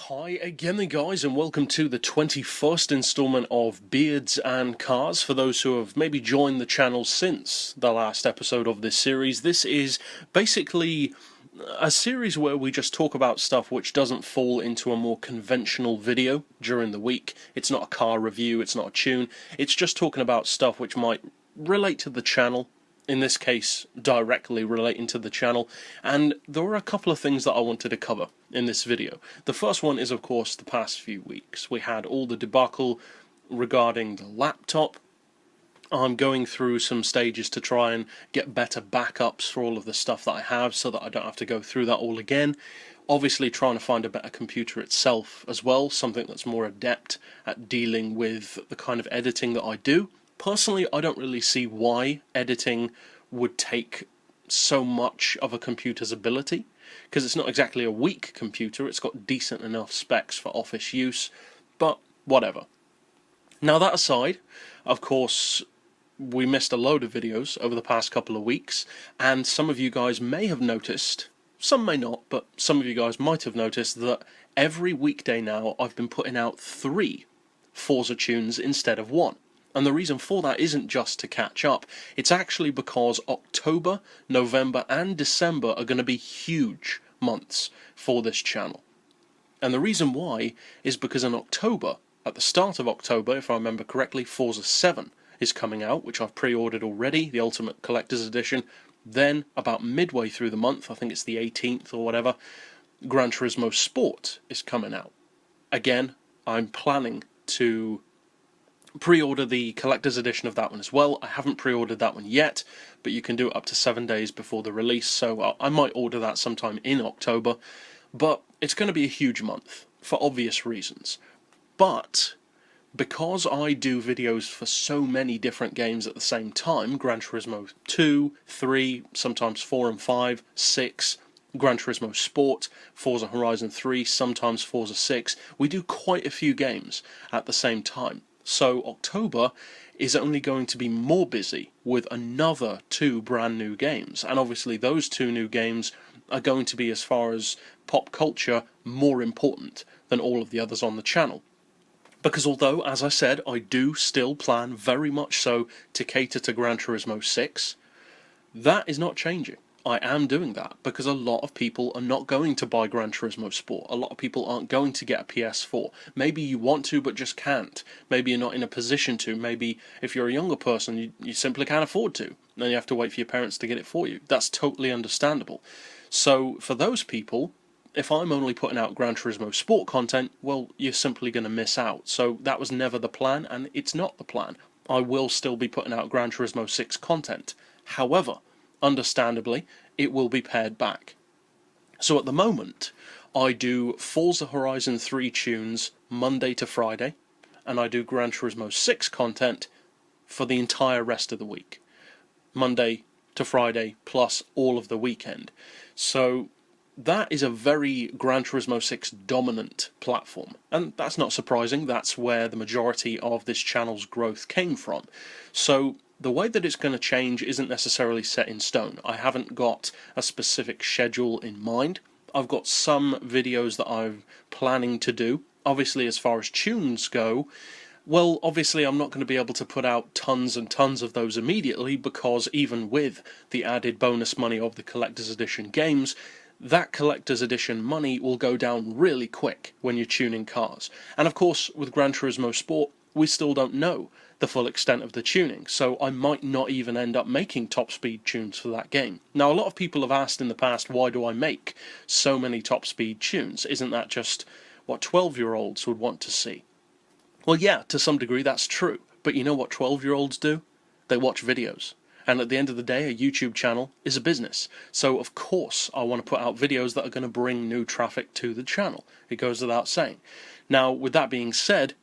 Hi again then guys, and welcome to the 21st installment of Beards and Cars. For those who have maybe joined the channel since the last episode of this series, this is basically a series where we just talk about stuff which doesn't fall into a more conventional video during the week. It's not a car review, it's not a tune, it's just talking about stuff which might relate to the channel. In this case, directly relating to the channel, and there were a couple of things that I wanted to cover in this video. The first one is, of course, the past few weeks. We had all the debacle regarding the laptop. I'm going through some stages to try and get better backups for all of the stuff that I have so that I don't have to go through that all again. Obviously trying to find a better computer itself as well, something that's more adept at dealing with the kind of editing that I do. Personally, I don't really see why editing would take so much of a computer's ability, because it's not exactly a weak computer, it's got decent enough specs for office use, but whatever. Now that aside, of course, we missed a load of videos over the past couple of weeks, and some of you guys may have noticed, some may not, but some of you guys might have noticed that every weekday now I've been putting out 3 Forza tunes instead of 1. And the reason for that isn't just to catch up, it's actually because October, November and December are going to be huge months for this channel. And the reason why is because in October, at the start of October, if I remember correctly, Forza 7 is coming out, which I've pre-ordered already, the Ultimate Collector's Edition. Then, about midway through the month, I think it's the 18th or whatever, Gran Turismo Sport is coming out. Again, I'm planning to pre-order the collector's edition of that one as well. I haven't pre-ordered that one yet, but you can do it up to 7 days before the release, so I might order that sometime in October. But it's going to be a huge month, for obvious reasons. But because I do videos for so many different games at the same time, Gran Turismo 2, 3, sometimes 4 and 5, 6, Gran Turismo Sport, Forza Horizon 3, sometimes Forza 6, we do quite a few games at the same time. So October is only going to be more busy with another 2 brand new games, and obviously those 2 new games are going to be, as far as pop culture, more important than all of the others on the channel. Because although, as I said, I do still plan very much so to cater to Gran Turismo 6, that is not changing. I am doing that because a lot of people are not going to buy Gran Turismo Sport. A lot of people aren't going to get a PS4. Maybe you want to but just can't. Maybe you're not in a position to. Maybe if you're a younger person you simply can't afford to. Then you have to wait for your parents to get it for you. That's totally understandable. So for those people, if I'm only putting out Gran Turismo Sport content, well, you're simply going to miss out. So that was never the plan, and it's not the plan. I will still be putting out Gran Turismo 6 content. However, understandably, it will be pared back. So at the moment, I do Forza Horizon 3 tunes Monday to Friday, and I do Gran Turismo 6 content for the entire rest of the week. Monday to Friday, plus all of the weekend. So that is a very Gran Turismo 6 dominant platform, and that's not surprising. That's where the majority of this channel's growth came from. So the way that it's going to change isn't necessarily set in stone. I haven't got a specific schedule in mind. I've got some videos that I'm planning to do. Obviously, as far as tunes go, well, obviously I'm not going to be able to put out tons and tons of those immediately, because even with the added bonus money of the Collector's Edition games, that Collector's Edition money will go down really quick when you're tuning cars. And of course, with Gran Turismo Sport, we still don't know the full extent of the tuning, so I might not even end up making top speed tunes for that game. Now, a lot of people have asked in the past, why do I make so many top speed tunes? Isn't that just what 12-year-olds would want to see? Well, yeah, to some degree that's true, but you know what 12-year-olds do? They watch videos. And at the end of the day, a YouTube channel is a business. So, of course, I want to put out videos that are going to bring new traffic to the channel. It goes without saying. Now, with that being said,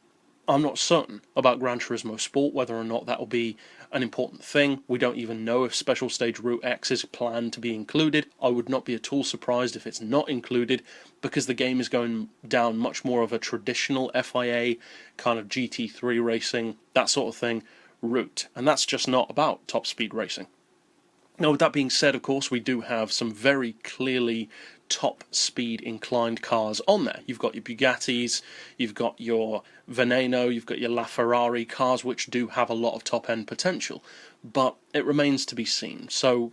I'm not certain about Gran Turismo Sport, whether or not that will be an important thing. We don't even know if Special Stage Route X is planned to be included. I would not be at all surprised if it's not included, because the game is going down much more of a traditional FIA, kind of GT3 racing, that sort of thing, route. And that's just not about top speed racing. Now, with that being said, of course, we do have some very clearly top speed inclined cars on there. You've got your Bugattis, you've got your Veneno, you've got your LaFerrari cars, which do have a lot of top end potential, but it remains to be seen. So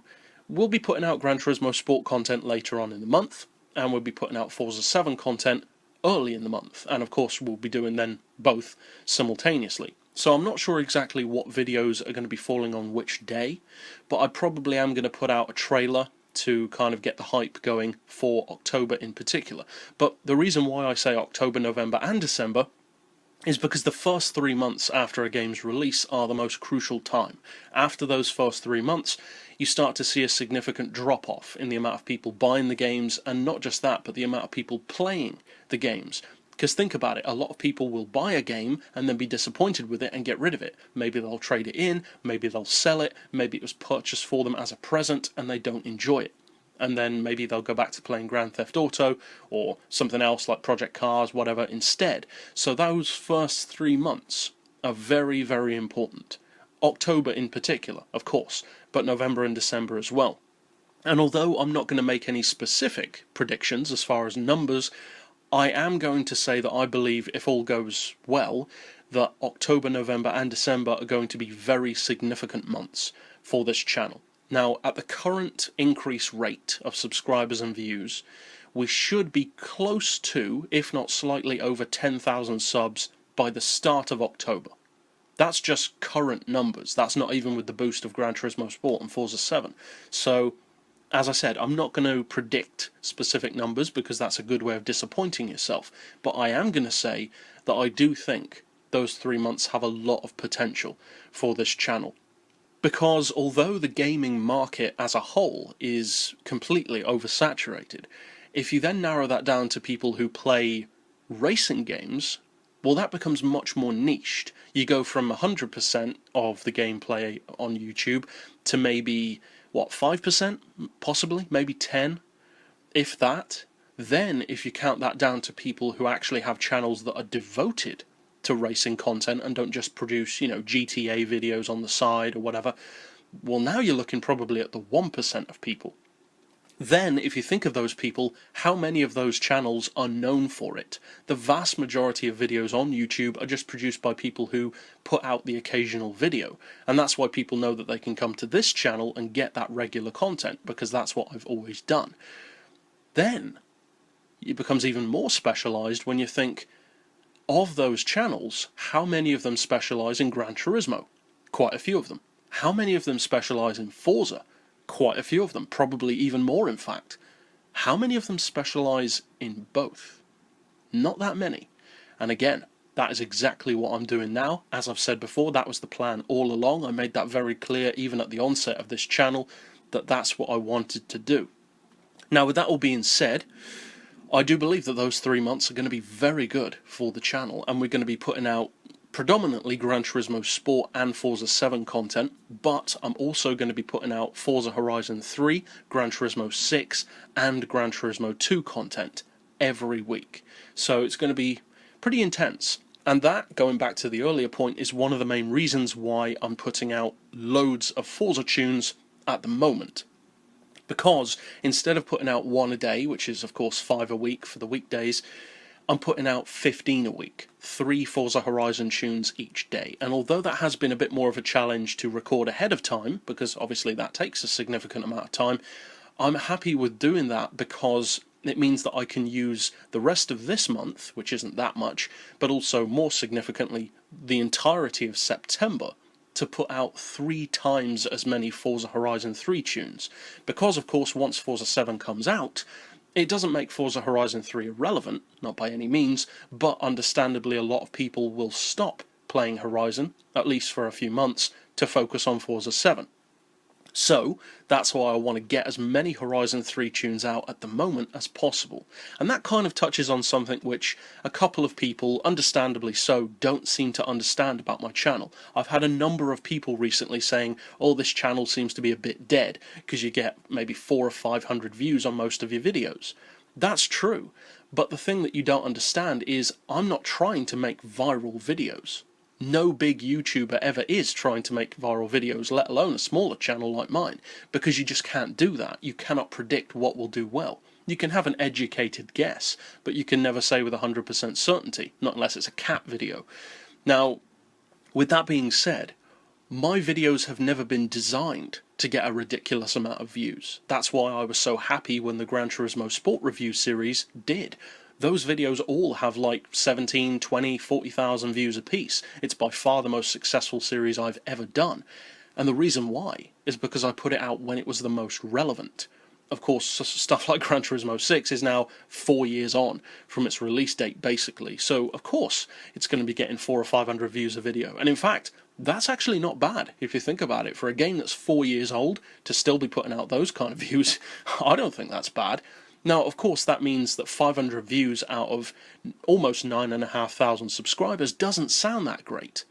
we'll be putting out Gran Turismo Sport content later on in the month, and we'll be putting out Forza 7 content early in the month, and of course we'll be doing then both simultaneously. So I'm not sure exactly what videos are going to be falling on which day, but I probably am going to put out a trailer to kind of get the hype going for October in particular. But the reason why I say October, November and December is because the first 3 months after a game's release are the most crucial time. After those first 3 months, you start to see a significant drop-off in the amount of people buying the games, and not just that, but the amount of people playing the games. Because think about it, a lot of people will buy a game and then be disappointed with it and get rid of it. Maybe they'll trade it in, maybe they'll sell it, maybe it was purchased for them as a present and they don't enjoy it. And then maybe they'll go back to playing Grand Theft Auto or something else like Project Cars, whatever, instead. So those first 3 months are very, very important. October in particular, of course, but November and December as well. And although I'm not going to make any specific predictions as far as numbers, I am going to say that I believe, if all goes well, that October, November and December are going to be very significant months for this channel. Now, at the current increase rate of subscribers and views, we should be close to, if not slightly over 10,000 subs by the start of October. That's just current numbers. That's not even with the boost of Gran Turismo Sport and Forza 7. So, as I said, I'm not going to predict specific numbers because that's a good way of disappointing yourself. But I am going to say that I do think those 3 months have a lot of potential for this channel. Because although the gaming market as a whole is completely oversaturated, if you then narrow that down to people who play racing games, well, that becomes much more niched. You go from 100% of the gameplay on YouTube to maybe, 5%? Possibly, maybe 10%, if that. Then, if you count that down to people who actually have channels that are devoted to racing content and don't just produce, GTA videos on the side or whatever, well, now you're looking probably at the 1% of people. Then, if you think of those people, how many of those channels are known for it? The vast majority of videos on YouTube are just produced by people who put out the occasional video. And that's why people know that they can come to this channel and get that regular content, because that's what I've always done. Then, it becomes even more specialised when you think, of those channels, how many of them specialise in Gran Turismo? Quite a few of them. How many of them specialise in Forza? Quite a few of them, probably even more in fact. How many of them specialise in both? Not that many. And again, that is exactly what I'm doing now. As I've said before, that was the plan all along. I made that very clear even at the onset of this channel, that that's what I wanted to do. Now, with that all being said, I do believe that those 3 months are going to be very good for the channel, and we're going to be putting out predominantly Gran Turismo Sport and Forza 7 content, but I'm also going to be putting out Forza Horizon 3, Gran Turismo 6 and Gran Turismo 2 content every week. So it's going to be pretty intense. And that, going back to the earlier point, is one of the main reasons why I'm putting out loads of Forza tunes at the moment. Because instead of putting out 1 a day, which is of course 5 a week for the weekdays, I'm putting out 15 a week, 3 Forza Horizon tunes each day. And although that has been a bit more of a challenge to record ahead of time, because obviously that takes a significant amount of time, I'm happy with doing that because it means that I can use the rest of this month, which isn't that much, but also more significantly the entirety of September, to put out 3 times as many Forza Horizon 3 tunes. Because of course once Forza 7 comes out, it doesn't make Forza Horizon 3 irrelevant, not by any means, but understandably a lot of people will stop playing Horizon, at least for a few months, to focus on Forza 7. So, that's why I want to get as many Horizon 3 tunes out at the moment as possible. And that kind of touches on something which a couple of people, understandably so, don't seem to understand about my channel. I've had a number of people recently saying, oh, this channel seems to be a bit dead, because you get maybe 400 or 500 views on most of your videos. That's true, but the thing that you don't understand is I'm not trying to make viral videos. No big YouTuber ever is trying to make viral videos, let alone a smaller channel like mine, because you just can't do that. You cannot predict what will do well. You can have an educated guess, but you can never say with 100% certainty, not unless it's a cat video. Now, with that being said, my videos have never been designed to get a ridiculous amount of views. That's why I was so happy when the Gran Turismo Sport Review series did. Those videos all have like 17, 20, 40,000 views apiece. It's by far the most successful series I've ever done. And the reason why is because I put it out when it was the most relevant. Of course, stuff like Gran Turismo 6 is now 4 years on from its release date, basically. So, of course, it's going to be getting 400 or 500 views a video. And in fact, that's actually not bad, if you think about it. For a game that's 4 years old, to still be putting out those kind of views, I don't think that's bad. Now, of course, that means that 500 views out of almost 9,500 subscribers doesn't sound that great.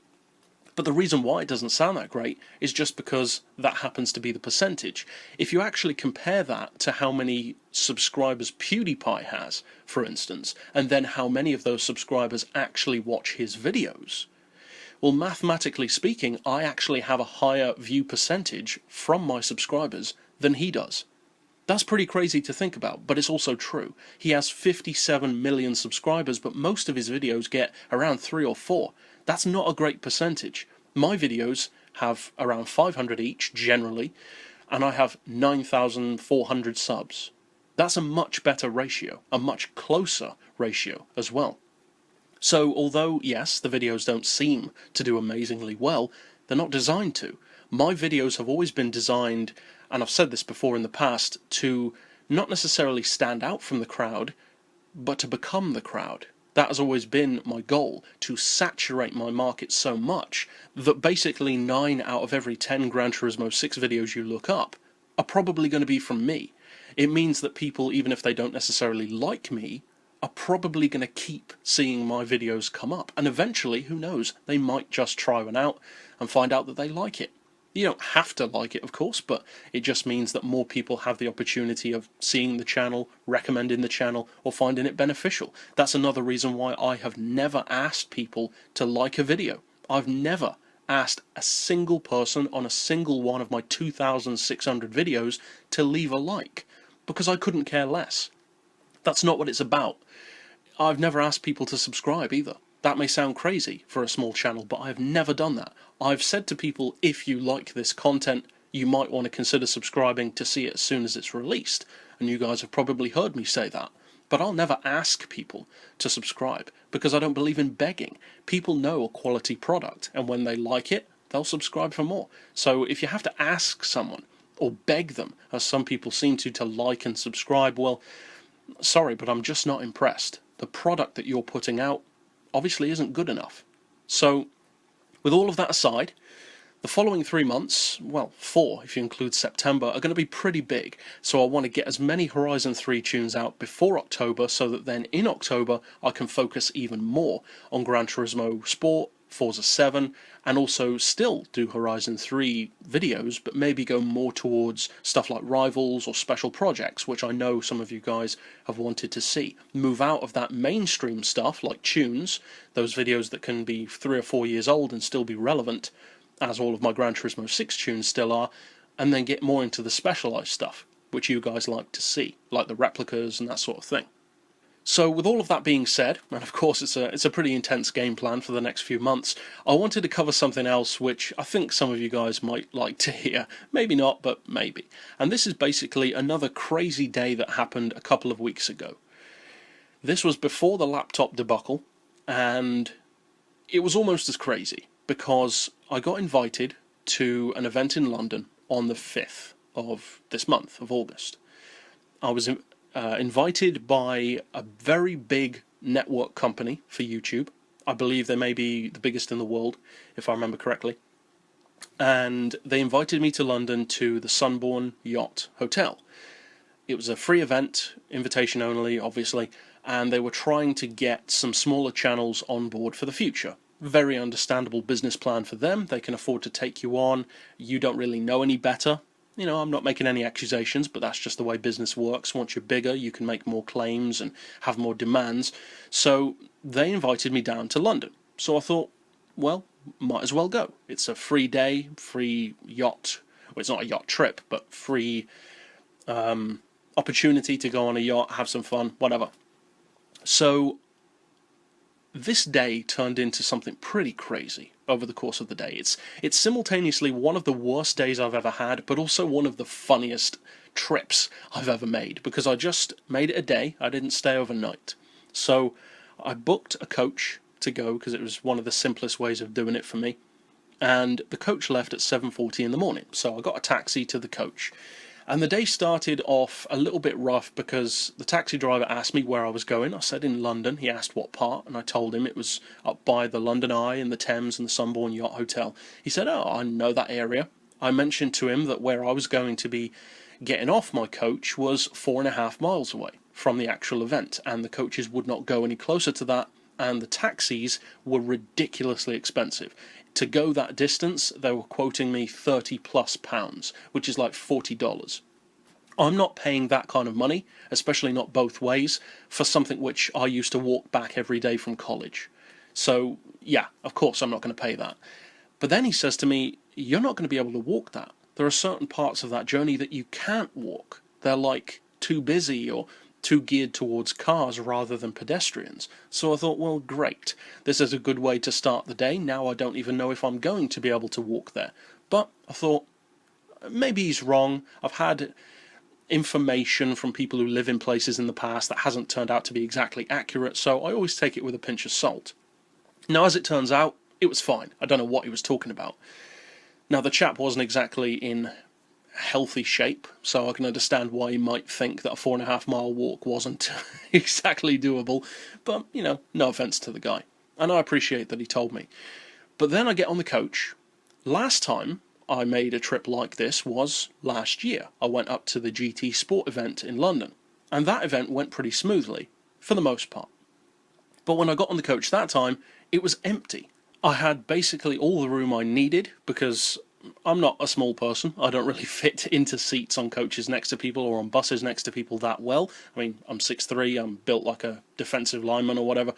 But the reason why it doesn't sound that great is just because that happens to be the percentage. If you actually compare that to how many subscribers PewDiePie has, for instance, and then how many of those subscribers actually watch his videos, well, mathematically speaking, I actually have a higher view percentage from my subscribers than he does. That's pretty crazy to think about, but it's also true. He has 57 million subscribers, but most of his videos get around 3 or 4. That's not a great percentage. My videos have around 500 each, generally, and I have 9,400 subs. That's a much better ratio, a much closer ratio as well. So, although, yes, the videos don't seem to do amazingly well, they're not designed to. My videos have always been designed, and I've said this before in the past, to not necessarily stand out from the crowd, but to become the crowd. That has always been my goal, to saturate my market so much that basically 9 out of every 10 Gran Turismo 6 videos you look up are probably going to be from me. It means that people, even if they don't necessarily like me, are probably going to keep seeing my videos come up. And eventually, who knows, they might just try one out and find out that they like it. You don't have to like it, of course, but it just means that more people have the opportunity of seeing the channel, recommending the channel, or finding it beneficial. That's another reason why I have never asked people to like a video. I've never asked a single person on a single one of my 2,600 videos to leave a like, because I couldn't care less. That's not what it's about. I've never asked people to subscribe either. That may sound crazy for a small channel, but I've never done that. I've said to people, if you like this content, you might want to consider subscribing to see it as soon as it's released. And you guys have probably heard me say that. But I'll never ask people to subscribe, because I don't believe in begging. People know a quality product, and when they like it, they'll subscribe for more. So if you have to ask someone, or beg them, as some people seem to like and subscribe, well, sorry, but I'm just not impressed. The product that you're putting out obviously isn't good enough. So, with all of that aside, the following 3 months, well, 4 if you include September, are going to be pretty big. So I want to get as many Horizon 3 tunes out before October, so that then in October I can focus even more on Gran Turismo Sport, Forza 7, and also still do Horizon 3 videos, but maybe go more towards stuff like Rivals or special projects, which I know some of you guys have wanted to see. Move out of that mainstream stuff like tunes, those videos that can be 3 or 4 years old and still be relevant, as all of my Gran Turismo 6 tunes still are, and then get more into the specialised stuff, which you guys like to see, like the replicas and that sort of thing. So with all of that being said, and of course it's a pretty intense game plan for the next few months, I wanted to cover something else which I think some of you guys might like to hear. Maybe not, but maybe. And this is basically another crazy day that happened a couple of weeks ago. This was before the laptop debacle, and it was almost as crazy, because I got invited to an event in London on the 5th of this month, of August. I was invited by a very big network company for YouTube. I believe they may be the biggest in the world, if I remember correctly. And they invited me to London to the Sunbourne Yacht Hotel. It was a free event, invitation only, obviously, and they were trying to get some smaller channels on board for the future. Very understandable business plan for them. They can afford to take you on. You don't really know any better. You know, I'm not making any accusations, but that's just the way business works. Once you're bigger, you can make more claims and have more demands. So they invited me down to London. So I thought, well, might as well go. It's a free day, free yacht. Well, it's not a yacht trip, but free opportunity to go on a yacht, have some fun, whatever. So this day turned into something pretty crazy over the course of the day. It's simultaneously one of the worst days I've ever had, but also one of the funniest trips I've ever made, because I just made it a day. I didn't stay overnight. So I booked a coach to go, because it was one of the simplest ways of doing it for me. And the coach left at 7:40 in the morning. So I got a taxi to the coach. And the day started off a little bit rough because the taxi driver asked me where I was going. I said in London. He asked what part, and I told him it was up by the London Eye and the Thames and the Sunbourne Yacht Hotel. He said, "Oh, I know that area." I mentioned to him that where I was going to be getting off my coach was 4.5 miles away from the actual event, and the coaches would not go any closer to that, and the taxis were ridiculously expensive. To go that distance, they were quoting me £30+, which is like $40. I'm not paying that kind of money, especially not both ways, for something which I used to walk back every day from college. So, yeah, of course I'm not going to pay that. But then he says to me, "You're not going to be able to walk that. There are certain parts of that journey that you can't walk. They're like too busy or too geared towards cars rather than pedestrians." So I thought, well, great. This is a good way to start the day. Now I don't even know if I'm going to be able to walk there. But I thought, maybe he's wrong. I've had information from people who live in places in the past that hasn't turned out to be exactly accurate, so I always take it with a pinch of salt. Now, as it turns out, it was fine. I don't know what he was talking about. Now, the chap wasn't exactly in healthy shape, so I can understand why he might think that a 4.5 mile walk wasn't exactly doable, but, you know, no offence to the guy. And I appreciate that he told me. But then I get on the coach. Last time I made a trip like this was last year. I went up to the GT Sport event in London, and that event went pretty smoothly, for the most part. But when I got on the coach that time, it was empty. I had basically all the room I needed, because I'm not a small person. I don't really fit into seats on coaches next to people or on buses next to people that well. I mean, I'm 6'3", I'm built like a defensive lineman or whatever,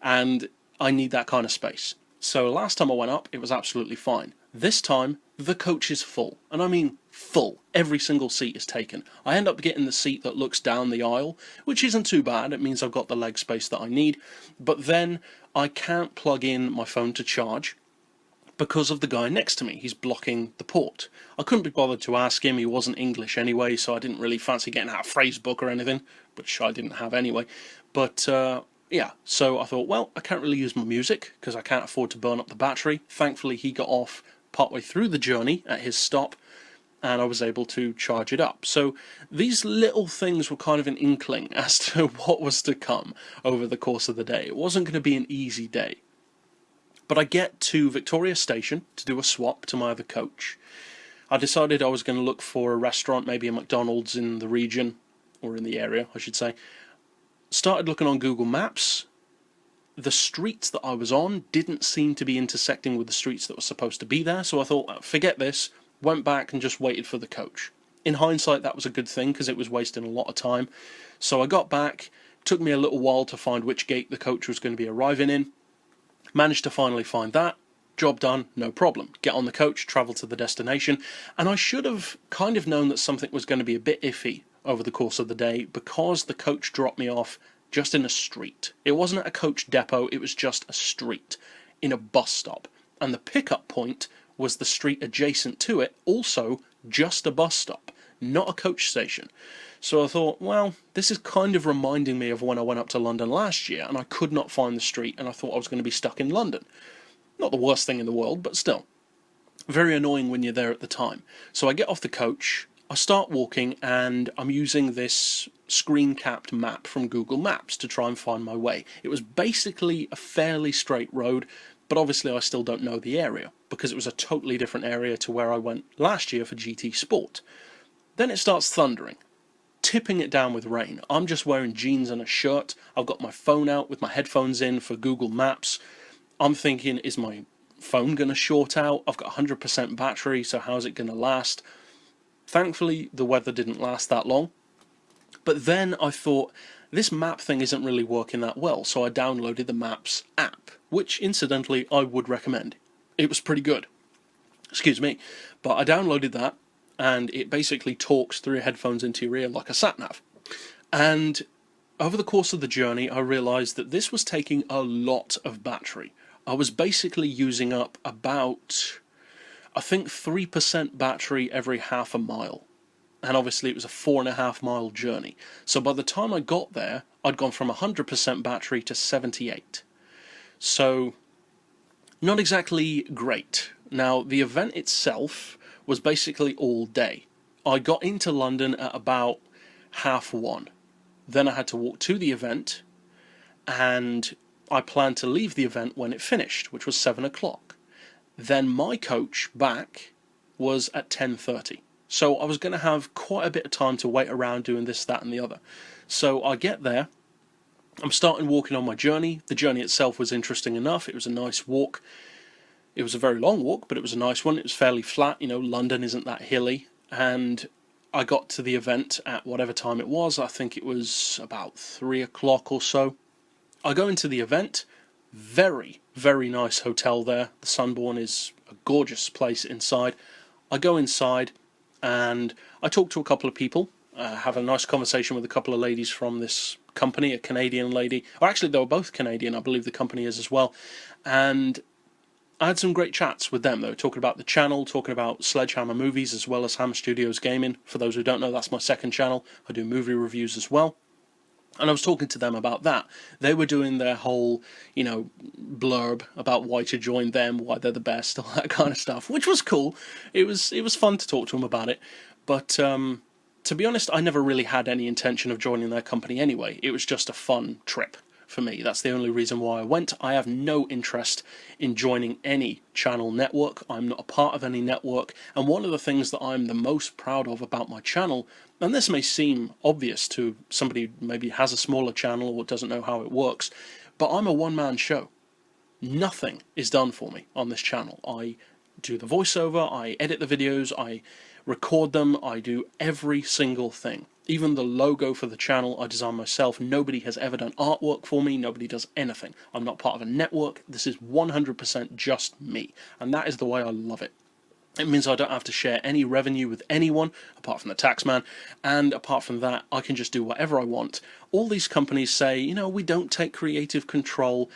and I need that kind of space. So last time I went up, it was absolutely fine. This time, the coach is full, and I mean full. Every single seat is taken. I end up getting the seat that looks down the aisle, which isn't too bad. It means I've got the leg space that I need, but then I can't plug in my phone to charge because of the guy next to me. He's blocking the port. I couldn't be bothered to ask him. He wasn't English anyway, so I didn't really fancy getting out a phrase book or anything, which I didn't have anyway. But yeah, so I thought, well, I can't really use my music because I can't afford to burn up the battery. Thankfully, he got off partway through the journey at his stop, and I was able to charge it up. So these little things were kind of an inkling as to what was to come over the course of the day. It wasn't going to be an easy day. But I get to Victoria Station to do a swap to my other coach. I decided I was going to look for a restaurant, maybe a McDonald's in the region, or in the area, I should say. Started looking on Google Maps. The streets that I was on didn't seem to be intersecting with the streets that were supposed to be there, so I thought, forget this, went back and just waited for the coach. In hindsight, that was a good thing, because it was wasting a lot of time. So I got back, took me a little while to find which gate the coach was going to be arriving in, managed to finally find that, job done, no problem. Get on the coach, travel to the destination, and I should have kind of known that something was going to be a bit iffy over the course of the day, because the coach dropped me off just in a street. It wasn't at a coach depot, it was just a street in a bus stop. And the pickup point was the street adjacent to it, also just a bus stop, not a coach station. So I thought, well, this is kind of reminding me of when I went up to London last year and I could not find the street and I thought I was going to be stuck in London. Not the worst thing in the world, but still. Very annoying when you're there at the time. So I get off the coach, I start walking, and I'm using this screen-capped map from Google Maps to try and find my way. It was basically a fairly straight road, but obviously I still don't know the area, because it was a totally different area to where I went last year for GT Sport. Then it starts thundering, tipping it down with rain. I'm just wearing jeans and a shirt. I've got my phone out with my headphones in for Google Maps. I'm thinking, is my phone going to short out? I've got 100% battery, so how's it going to last? Thankfully, the weather didn't last that long. But then I thought, this map thing isn't really working that well, so I downloaded the Maps app, which, incidentally, I would recommend. It was pretty good. Excuse me. But I downloaded that, and it basically talks through your headphones into your ear like a sat-nav. And over the course of the journey, I realised that this was taking a lot of battery. I was basically using up about, I think, 3% battery every half a mile. And obviously it was a 4.5 mile journey. So by the time I got there, I'd gone from 100% battery to 78. So, not exactly great. Now, the event itself was basically all day. I got into London at about 1:30. Then I had to walk to the event, and I planned to leave the event when it finished, which was 7 o'clock. Then my coach back was at 10:30. So I was going to have quite a bit of time to wait around doing this, that and the other. So I get there, I'm starting walking on my journey. The journey itself was interesting enough. It was a nice walk. It was a very long walk, but it was a nice one. It was fairly flat. You know, London isn't that hilly. And I got to the event at whatever time it was. I think it was about 3 o'clock or so. I go into the event. Very, very nice hotel there. The Sunbourne is a gorgeous place inside. I go inside and I talk to a couple of people. Have a nice conversation with a couple of ladies from this company, a Canadian lady. Or actually, they were both Canadian. I believe the company is as well. And I had some great chats with them. They were talking about the channel, talking about Sledgehammer Movies as well as Hammer Studios Gaming. For those who don't know, that's my second channel. I do movie reviews as well. And I was talking to them about that. They were doing their whole, blurb about why to join them, why they're the best, all that kind of stuff, which was cool. It was fun to talk to them about it. But to be honest, I never really had any intention of joining their company anyway. It was just a fun trip for me. That's the only reason why I went. I have no interest in joining any channel network. I'm not a part of any network. And one of the things that I'm the most proud of about my channel, and this may seem obvious to somebody who maybe has a smaller channel or doesn't know how it works, but I'm a one-man show. Nothing is done for me on this channel. I do the voiceover, I edit the videos, I record them, I do every single thing. Even the logo for the channel I design myself. Nobody has ever done artwork for me. Nobody does anything. I'm not part of a network. This is 100% just me. And that is the way I love it. It means I don't have to share any revenue with anyone, apart from the taxman. And apart from that, I can just do whatever I want. All these companies say, we don't take creative control.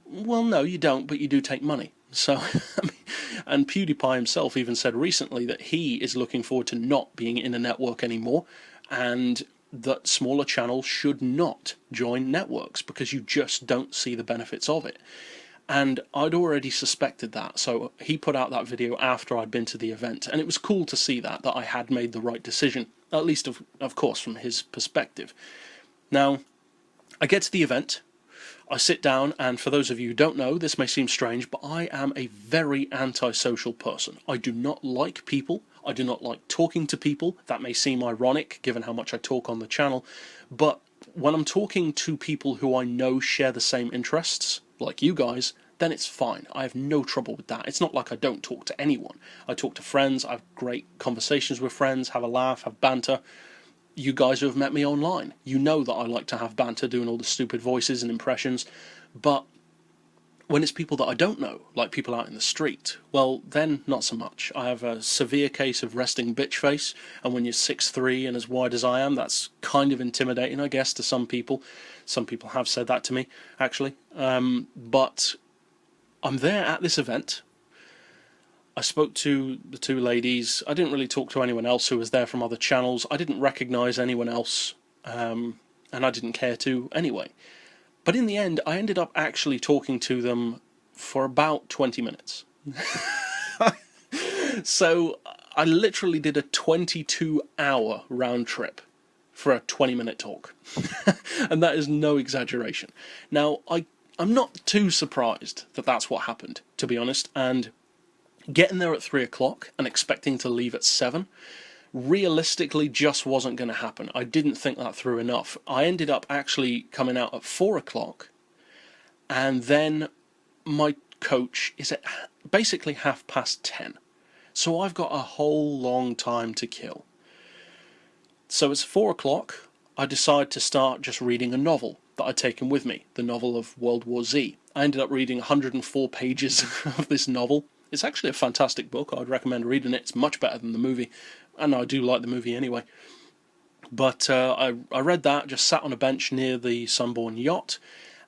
Well, no, you don't, but you do take money. So, and PewDiePie himself even said recently that he is looking forward to not being in a network anymore, and that smaller channels should not join networks because you just don't see the benefits of it. And I'd already suspected that, so he put out that video after I'd been to the event, and it was cool to see that I had made the right decision, at least of course from his perspective. Now, I get to the event, I sit down, and for those of you who don't know, this may seem strange, but I am a very antisocial person. I do not like people. I do not like talking to people. That may seem ironic, given how much I talk on the channel, but when I'm talking to people who I know share the same interests, like you guys, then it's fine. I have no trouble with that. It's not like I don't talk to anyone. I talk to friends, I have great conversations with friends, have a laugh, have banter. You guys who have met me online, you know that I like to have banter, doing all the stupid voices and impressions, but when it's people that I don't know, like people out in the street, well, then not so much. I have a severe case of resting bitch face, and when you're 6'3" and as wide as I am, that's kind of intimidating, I guess, to some people. Some people have said that to me, actually. But I'm there at this event. I spoke to the two ladies. I didn't really talk to anyone else who was there from other channels. I didn't recognise anyone else, and I didn't care to anyway. But in the end, I ended up actually talking to them for about 20 minutes. So I literally did a 22-hour round trip for a 20-minute talk. And that is no exaggeration. Now, I'm not too surprised that that's what happened, to be honest, and getting there at 3 o'clock and expecting to leave at 7 realistically just wasn't going to happen. I didn't think that through enough. I ended up actually coming out at 4 o'clock, and then my coach is at basically 10:30. So I've got a whole long time to kill. So it's 4 o'clock. I decide to start just reading a novel that I'd taken with me, the novel of World War Z. I ended up reading 104 pages of this novel. It's actually a fantastic book. I'd recommend reading it. It's much better than the movie, and I do like the movie anyway. But I read that, just sat on a bench near the Sunborn yacht,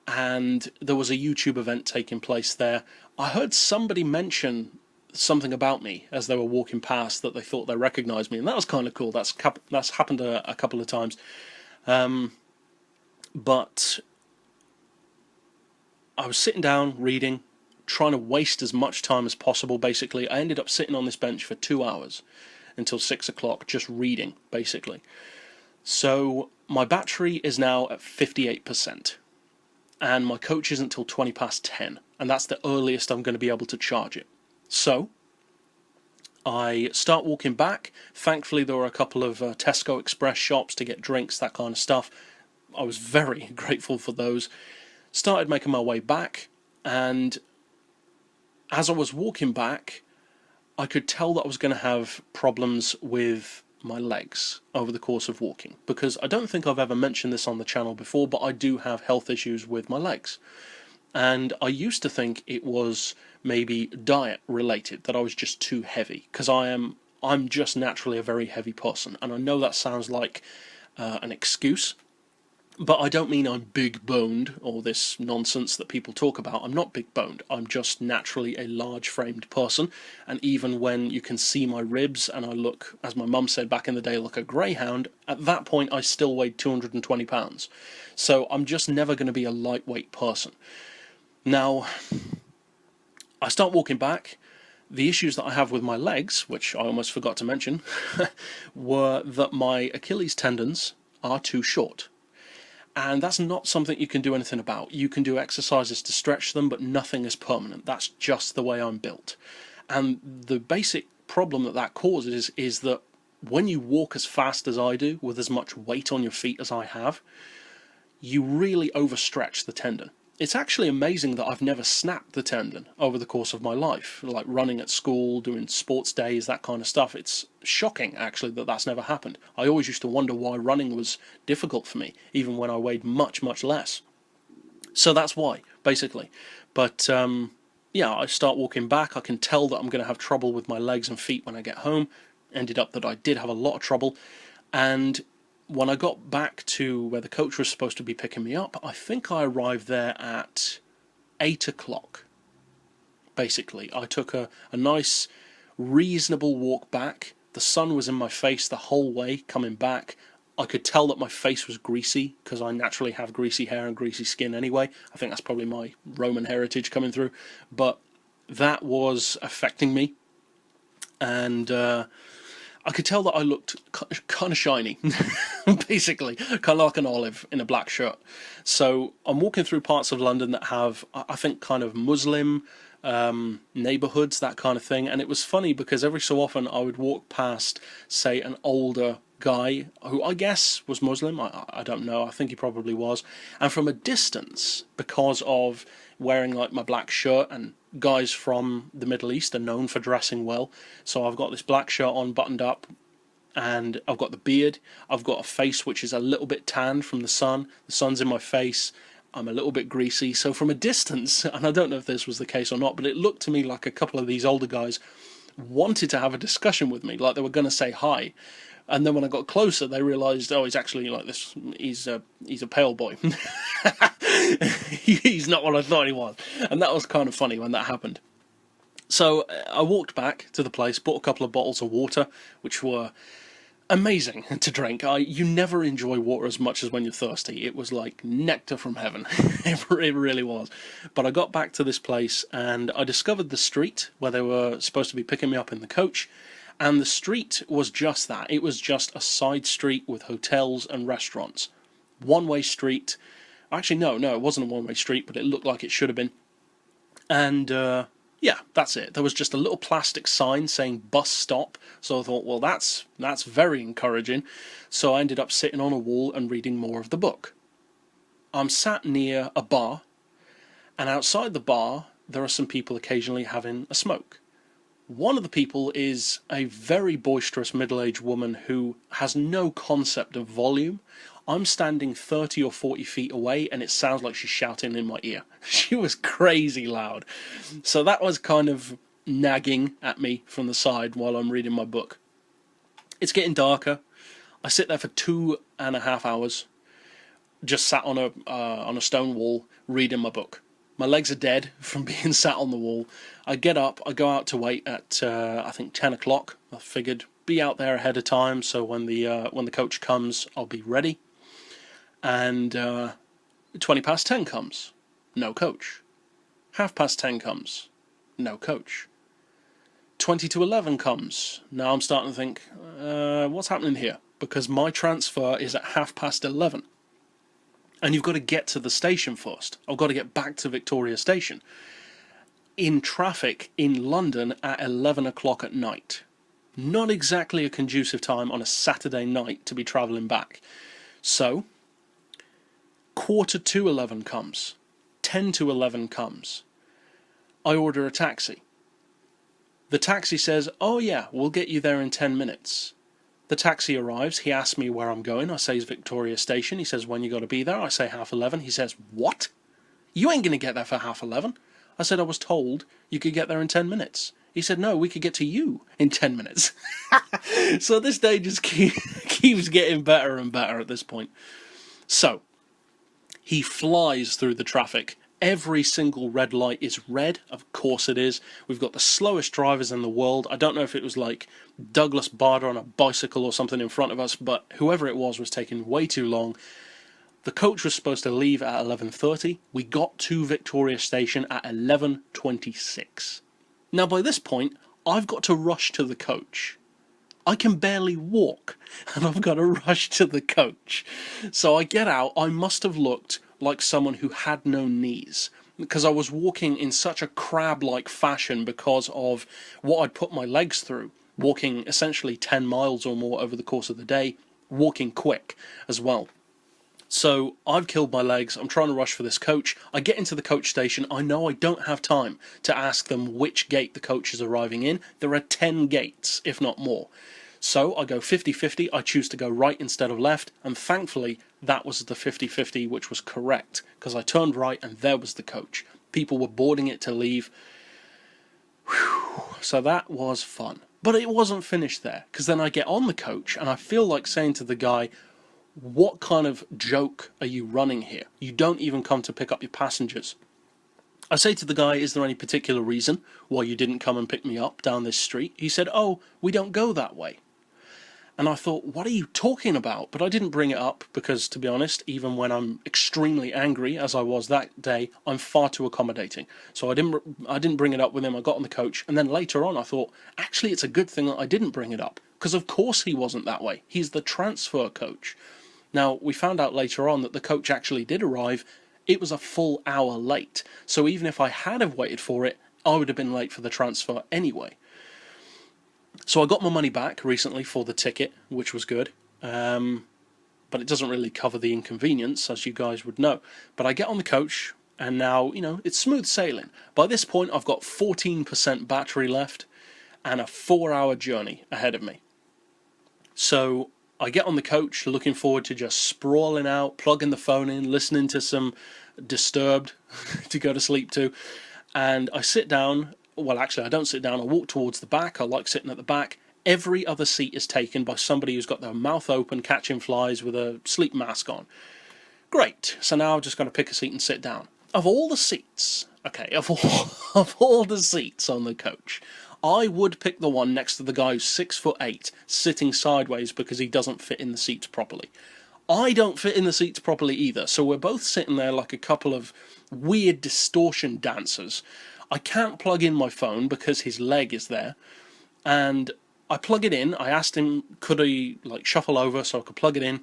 and there was a YouTube event taking place there. I heard somebody mention something about me as they were walking past, that they thought they recognised me, and that was kind of cool. That's happened a couple of times. But I was sitting down reading, trying to waste as much time as possible. Basically, I ended up sitting on this bench for 2 hours until 6 o'clock, just reading, basically. So my battery is now at 58%, and my coach isn't until 20 past 10, and that's the earliest I'm going to be able to charge it. So I start walking back. Thankfully, there were a couple of Tesco Express shops to get drinks, that kind of stuff. I was very grateful for those. Started making my way back, and as I was walking back, I could tell that I was going to have problems with my legs over the course of walking, because I don't think I've ever mentioned this on the channel before, but I do have health issues with my legs. And I used to think it was maybe diet related, that I was just too heavy, because I'm just naturally a very heavy person, and I know that sounds like an excuse, but I don't mean I'm big-boned, or this nonsense that people talk about. I'm not big-boned. I'm just naturally a large-framed person, and even when you can see my ribs and I look, as my mum said back in the day, like a greyhound, at that point I still weighed 220 pounds. So I'm just never going to be a lightweight person. Now, I start walking back. The issues that I have with my legs, which I almost forgot to mention, were that my Achilles tendons are too short. And that's not something you can do anything about. You can do exercises to stretch them, but nothing is permanent. That's just the way I'm built. And the basic problem that causes is that when you walk as fast as I do, with as much weight on your feet as I have, you really overstretch the tendon. It's actually amazing that I've never snapped the tendon over the course of my life, like running at school, doing sports days, that kind of stuff. It's shocking, actually, that that's never happened. I always used to wonder why running was difficult for me, even when I weighed much, much less. So that's why, basically. But, yeah, I start walking back. I can tell that I'm going to have trouble with my legs and feet when I get home. Ended up that I did have a lot of trouble. And when I got back to where the coach was supposed to be picking me up, I think I arrived there at 8 o'clock. Basically, I took a nice, reasonable walk back. The sun was in my face the whole way coming back. I could tell that my face was greasy, because I naturally have greasy hair and greasy skin anyway. I think that's probably my Roman heritage coming through. But that was affecting me. And I could tell that I looked kind of shiny, basically, kind of like an olive in a black shirt. So I'm walking through parts of London that have, I think, kind of Muslim neighbourhoods, that kind of thing. And it was funny because every so often I would walk past, say, an older guy who I guess was Muslim. I don't know. I think he probably was. And from a distance, because of wearing like my black shirt, and guys from the Middle East are known for dressing well, so I've got this black shirt on, buttoned up, and I've got the beard. I've got a face which is a little bit tanned from the sun. The sun's in my face. I'm a little bit greasy. So from a distance, and I don't know if this was the case or not, but it looked to me like a couple of these older guys wanted to have a discussion with me, like they were going to say hi. And then when I got closer, they realised, oh, he's actually like this. He's a pale boy. He's not what I thought he was. And that was kind of funny when that happened. So I walked back to the place, bought a couple of bottles of water, which were amazing to drink. You never enjoy water as much as when you're thirsty. It was like nectar from heaven. It really was. But I got back to this place, and I discovered the street where they were supposed to be picking me up in the coach. And the street was just that. It was just a side street with hotels and restaurants. One-way street. Actually, no, it wasn't a one-way street, but it looked like it should have been. And, yeah, that's it. There was just a little plastic sign saying bus stop. So I thought, well, that's very encouraging. So I ended up sitting on a wall and reading more of the book. I'm sat near a bar, and outside the bar, there are some people occasionally having a smoke. One of the people is a very boisterous middle-aged woman who has no concept of volume. I'm standing 30 or 40 feet away, and it sounds like she's shouting in my ear. She was crazy loud. So that was kind of nagging at me from the side while I'm reading my book. It's getting darker. I sit there for 2.5 hours, just sat on a stone wall reading my book. My legs are dead from being sat on the wall. I get up, I go out to wait at I think 10 o'clock. I figured be out there ahead of time, so when the coach comes, I'll be ready. And 20 past 10 comes, no coach. 10:30 comes, no coach. 20 to 11 comes. Now I'm starting to think, what's happening here? Because my transfer is at 11:30. And you've got to get to the station first. I've got to get back to Victoria Station. In traffic in London at 11 o'clock at night. Not exactly a conducive time on a Saturday night to be travelling back. So, 11:15 comes. 10 to 11 comes. I order a taxi. The taxi says, oh yeah, we'll get you there in 10 minutes. The taxi arrives, he asks me where I'm going, I say it's Victoria Station, he says when you got to be there, I say 11:30, he says, what? You ain't going to get there for 11:30. I said I was told you could get there in 10 minutes. He said, no, we could get to you in 10 minutes. So this day just keeps getting better and better at this point. So, he flies through the traffic. Every single red light is red, of course it is. We've got the slowest drivers in the world. I don't know if it was like Douglas Bader on a bicycle or something in front of us, but whoever it was taking way too long. The coach was supposed to leave at 11:30. We got to Victoria Station at 11:26. Now by this point, I've got to rush to the coach. I can barely walk, and I've got to rush to the coach. So I get out. I must have looked like someone who had no knees, because I was walking in such a crab-like fashion because of what I'd put my legs through, walking essentially 10 miles or more over the course of the day, walking quick as well. So I've killed my legs, I'm trying to rush for this coach. I get into the coach station, I know I don't have time to ask them which gate the coach is arriving in. There are 10 gates, if not more. So I go 50-50, I choose to go right instead of left, and thankfully that was the 50-50 which was correct, because I turned right and there was the coach. People were boarding it to leave. Whew. So that was fun. But it wasn't finished there, because then I get on the coach and I feel like saying to the guy, what kind of joke are you running here? You don't even come to pick up your passengers. I say to the guy, is there any particular reason why you didn't come and pick me up down this street? He said, oh, we don't go that way. And I thought, what are you talking about? But I didn't bring it up because, to be honest, even when I'm extremely angry, as I was that day, I'm far too accommodating. So I didn't bring it up with him. I got on the coach. And then later on, I thought, actually, it's a good thing that I didn't bring it up. Because of course he wasn't that way. He's the transfer coach. Now, we found out later on that the coach actually did arrive. It was a full hour late. So even if I had have waited for it, I would have been late for the transfer anyway. So I got my money back recently for the ticket, which was good. But it doesn't really cover the inconvenience, as you guys would know. But I get on the coach, and now, it's smooth sailing. By this point, I've got 14% battery left and a 4-hour journey ahead of me. So I get on the coach, looking forward to just sprawling out, plugging the phone in, listening to some Disturbed to go to sleep to. And I sit down. Well, actually, I don't sit down. I walk towards the back. I like sitting at the back. Every other seat is taken by somebody who's got their mouth open, catching flies with a sleep mask on. Great. So now I'm just going to pick a seat and sit down. Of all the seats, of all the seats on the coach, I would pick the one next to the guy who's 6'8", sitting sideways because he doesn't fit in the seats properly. I don't fit in the seats properly either, so we're both sitting there like a couple of weird distortion dancers. I can't plug in my phone because his leg is there, and I plug it in. I asked him, could he shuffle over so I could plug it in.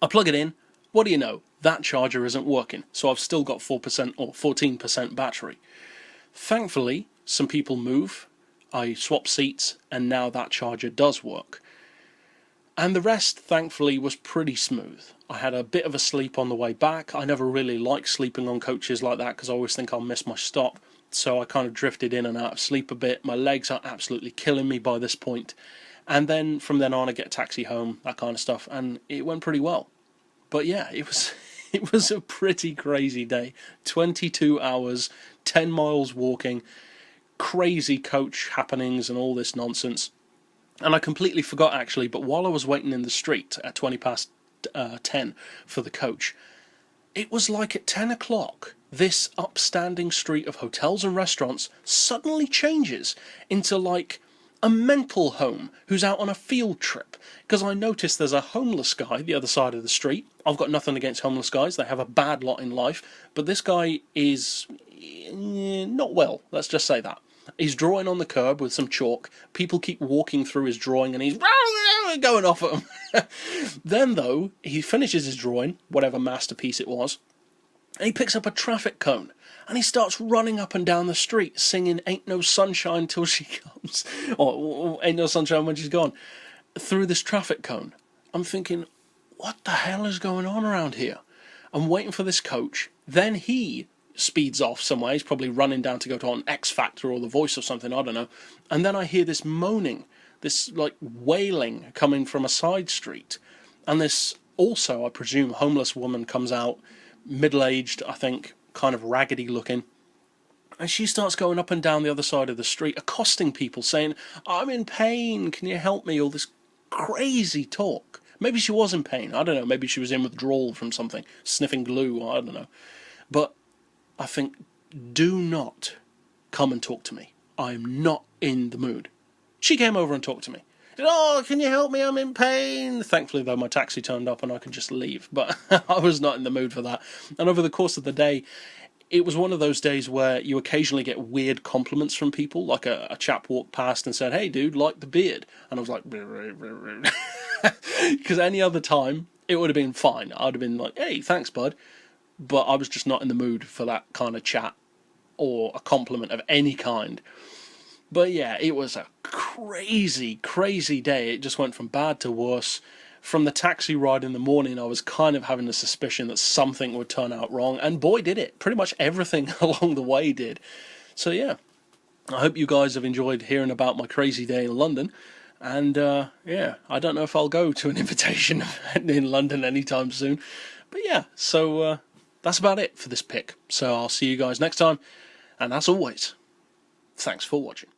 I plug it in. What do you know? That charger isn't working, so I've still got 4% or 14% battery. Thankfully, some people move. I swap seats, and now that charger does work. And the rest, thankfully, was pretty smooth. I had a bit of a sleep on the way back. I never really like sleeping on coaches like that because I always think I'll miss my stop. So I kind of drifted in and out of sleep a bit. My legs are absolutely killing me by this point. And then from then on, I get a taxi home, that kind of stuff. And it went pretty well. But yeah, it was a pretty crazy day. 22 hours, 10 miles walking, crazy coach happenings and all this nonsense. And I completely forgot, actually, but while I was waiting in the street at 20 past 10 for the coach, it was like at 10 o'clock, this upstanding street of hotels and restaurants suddenly changes into like a mental home who's out on a field trip. Because I noticed there's a homeless guy the other side of the street. I've got nothing against homeless guys, they have a bad lot in life, but this guy is not well, let's just say that. He's drawing on the curb with some chalk. People keep walking through his drawing and he's going off at them. Then, though, he finishes his drawing, whatever masterpiece it was, and he picks up a traffic cone and he starts running up and down the street singing Ain't No Sunshine Till She Comes, or Ain't No Sunshine When She's Gone, through this traffic cone. I'm thinking, what the hell is going on around here? I'm waiting for this coach. Then he speeds off somewhere. He's probably running down to go to an X Factor or The Voice or something, I don't know. And then I hear this moaning, this like wailing coming from a side street. And this also, I presume, homeless woman comes out, middle-aged, I think, kind of raggedy looking. And she starts going up and down the other side of the street, accosting people, saying, I'm in pain, can you help me? All this crazy talk. Maybe she was in pain, I don't know, maybe she was in withdrawal from something, sniffing glue, I don't know. But I think, do not come and talk to me. I'm not in the mood. She came over and talked to me. She said, oh, can you help me? I'm in pain. Thankfully, though, my taxi turned up and I could just leave. But I was not in the mood for that. And over the course of the day, it was one of those days where you occasionally get weird compliments from people. Like a chap walked past and said, hey, dude, like the beard. And I was like, because any other time, it would have been fine. I would have been like, hey, thanks, bud. But I was just not in the mood for that kind of chat or a compliment of any kind. But yeah, it was a crazy, crazy day. It just went from bad to worse. From the taxi ride in the morning, I was kind of having a suspicion that something would turn out wrong. And boy, did it. Pretty much everything along the way did. So yeah, I hope you guys have enjoyed hearing about my crazy day in London. And yeah, I don't know if I'll go to an invitation event in London anytime soon. But yeah, so that's about it for this pick. So I'll see you guys next time. And as always, thanks for watching.